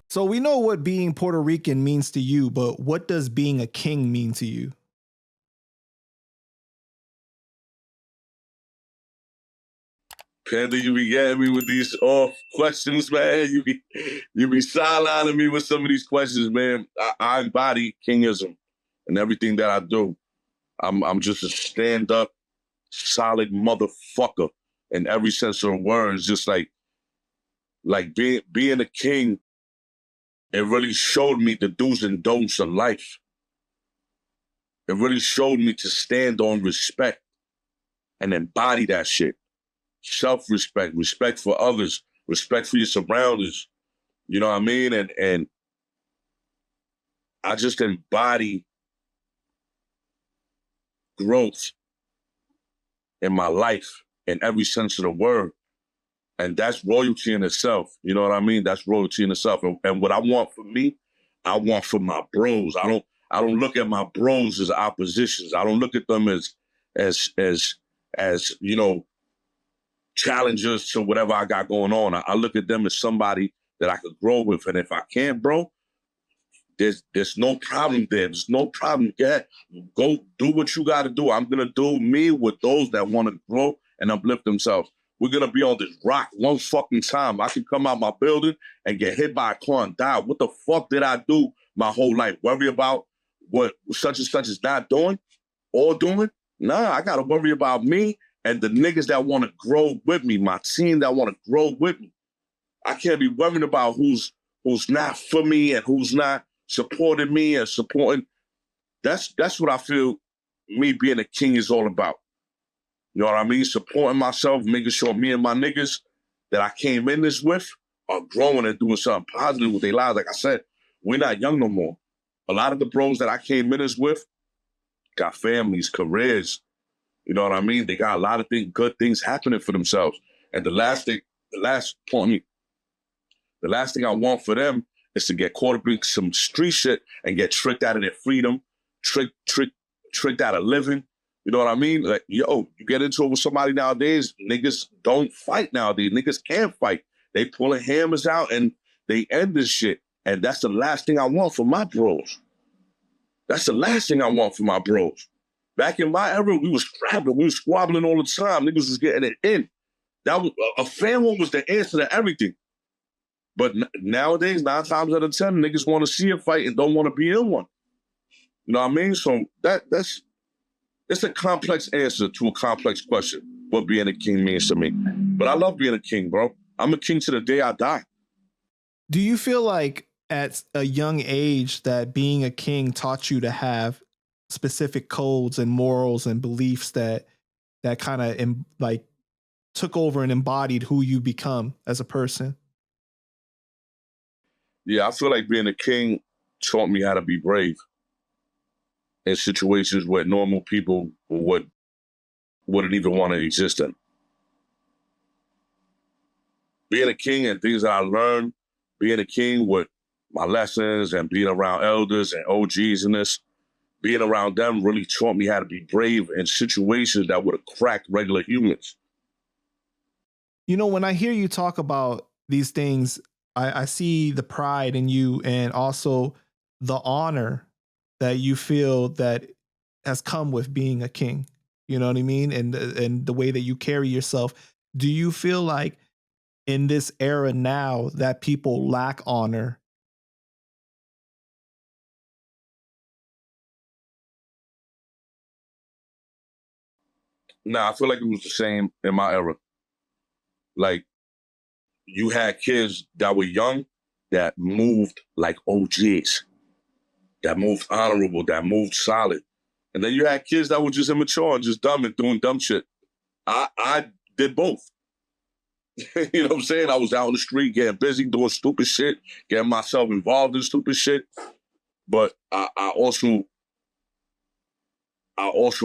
So we know what being Puerto Rican means to you, but what does being a king mean to you? Panda, you be getting me with these off questions, man. You be sidelining me with some of these questions, man. I embody kingism in everything that I do. I'm just a stand-up, solid motherfucker in every sense of the word. It's just like being a king, it really showed me the do's and don'ts of life. It really showed me to stand on respect and embody that shit. Self-respect, respect for others, respect for your surroundings. You know what I mean? And I just embody growth in my life in every sense of the word. And that's royalty in itself. You know what I mean? That's royalty in itself. And what I want for me, I want for my bros. I don't look at my bros as oppositions. I don't look at them as you know, challengers to whatever I got going on. I look at them as somebody that I could grow with. And if I can't, bro, there's no problem there. There's no problem. Yeah, go do what you got to do. I'm gonna do me with those that want to grow and uplift themselves. We're gonna be on this rock one fucking time. I can come out my building and get hit by a car and die. What the fuck did I do my whole life? Worry about what such and such is not doing or doing? Nah, I gotta worry about me and the niggas that want to grow with me, my team that want to grow with me. I can't be worrying about who's not for me and who's not supporting me and supporting. That's what I feel me being a king is all about. You know what I mean? Supporting myself, making sure me and my niggas that I came in this with are growing and doing something positive with their lives. Like I said, we're not young no more. A lot of the bros that I came in this with got families, careers. You know what I mean? They got a lot of good things happening for themselves. And the last thing I want for them is to get caught up in some street shit and get tricked out of their freedom, tricked out of living. You know what I mean? Like, yo, you get into it with somebody nowadays, niggas don't fight nowadays. Niggas can't fight. They pulling hammers out and they end this shit. And that's the last thing I want for my bros. That's the last thing I want for my bros. Back in my era, we was scrabbling, we was squabbling all the time. Niggas was getting it in. That was a family was the answer to everything. But nowadays, 9 times out of 10, niggas want to see a fight and don't want to be in one. You know what I mean? So that's it's a complex answer to a complex question, what being a king means to me. But I love being a king, bro. I'm a king to the day I die. Do you feel like at a young age that being a king taught you to have specific codes and morals and beliefs that kind of like took over and embodied who you become as a person? Yeah, I feel like being a king taught me how to be brave in situations where normal people wouldn't even want to exist in. Being a king and things that I learned, being a king with my lessons and being around elders and OGs in this, being around them really taught me how to be brave in situations that would have cracked regular humans. You know, when I hear you talk about these things, I see the pride in you and also the honor that you feel that has come with being a king. You know what I mean? And the way that you carry yourself. Do you feel like in this era now that people lack honor? Nah, I feel like it was the same in my era. Like, you had kids that were young that moved like OGs, that moved honorable, that moved solid. And then you had kids that were just immature and just dumb and doing dumb shit. I did both. You know what I'm saying? I was out on the street getting busy, doing stupid shit, getting myself involved in stupid shit. But I also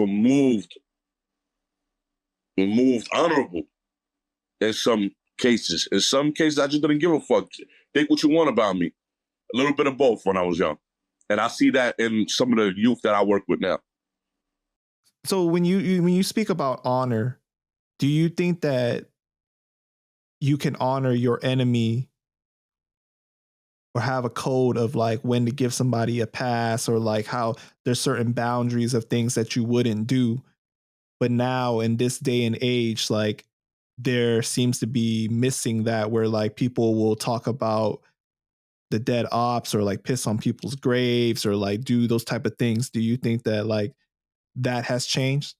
moved honorable in some cases. In some cases, I just didn't give a fuck. Think what you want about me. A little bit of both when I was young. And I see that in some of the youth that I work with now. So when you speak about honor, do you think that you can honor your enemy or have a code of like when to give somebody a pass or like how there's certain boundaries of things that you wouldn't do. But now in this day and age, like there seems to be missing that where like people will talk about the dead ops or like piss on people's graves or like do those type of things. Do you think that like that has changed?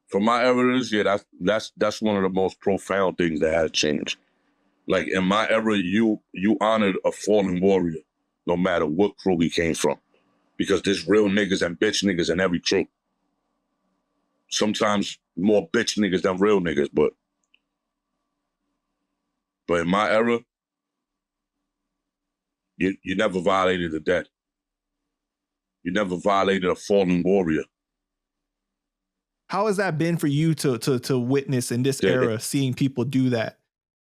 From my evidence, yeah, that's one of the most profound things that had changed. Like in my era, you honored a fallen warrior, no matter what crew he came from, because there's real niggas and bitch niggas in every crew. Sometimes more bitch niggas than real niggas, but in my era, you never violated the dead. You never violated a fallen warrior. How has that been for you to witness in this era, seeing people do that?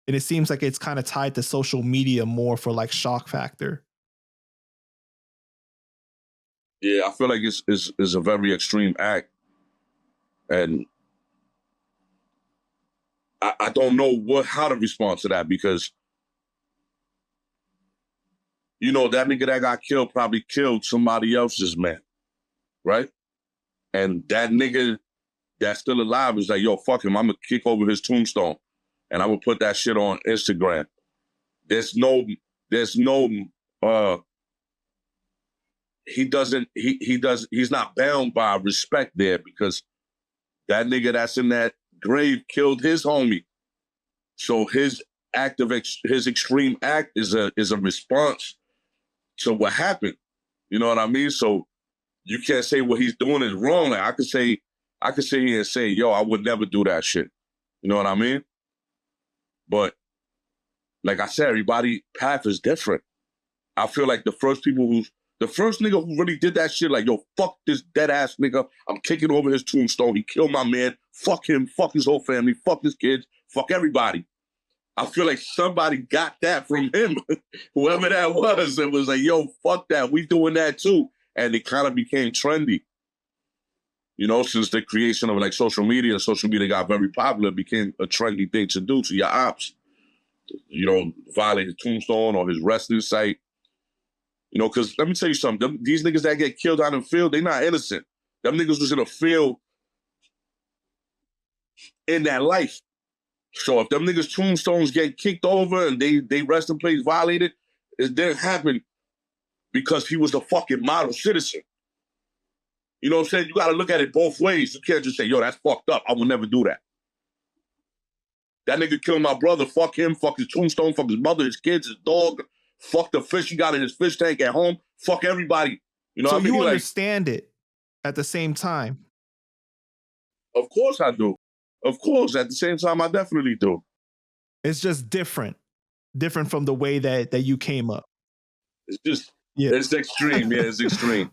And it seems like it's kind of tied to social media more for like shock factor. Yeah, I feel like it's a very extreme act, and I don't know how to respond to that because that nigga that got killed probably killed somebody else's man, right? And that nigga that's still alive is like, yo, fuck him. I'm gonna kick over his tombstone, and I'm gonna put that shit on Instagram. There's no. He's not bound by respect there because that nigga that's in that grave killed his homie. So his his extreme act is a response to what happened. You know what I mean? So you can't say what he's doing is wrong. Like I could sit here and say, yo, I would never do that shit. You know what I mean? But like I said, everybody's path is different. I feel like the first nigga who really did that shit, like, yo, fuck this dead ass nigga. I'm kicking over his tombstone. He killed my man. Fuck him. Fuck his whole family. Fuck his kids. Fuck everybody. I feel like somebody got that from him, whoever that was, and was like, yo, fuck that. We doing that too. And it kind of became trendy. Since the creation of like social media got very popular, it became a trendy thing to do to your ops. Violate his tombstone or his resting site. Because let me tell you something. These niggas that get killed out in the field, they not innocent. Them niggas was in a field in that life. So if them niggas' tombstones get kicked over and they rest in place violated, it didn't happen because he was a fucking model citizen. You know what I'm saying? You got to look at it both ways. You can't just say, yo, that's fucked up. I will never do that. That nigga killed my brother. Fuck him. Fuck his tombstone. Fuck his mother, his kids, his dog. Fuck the fish he got in his fish tank at home. Fuck everybody. You know so what I mean? You understand it at the same time. Of course I do. Of course. At the same time, I definitely do. It's just different from the way that you came up. It's just, It's extreme. Yeah, it's extreme.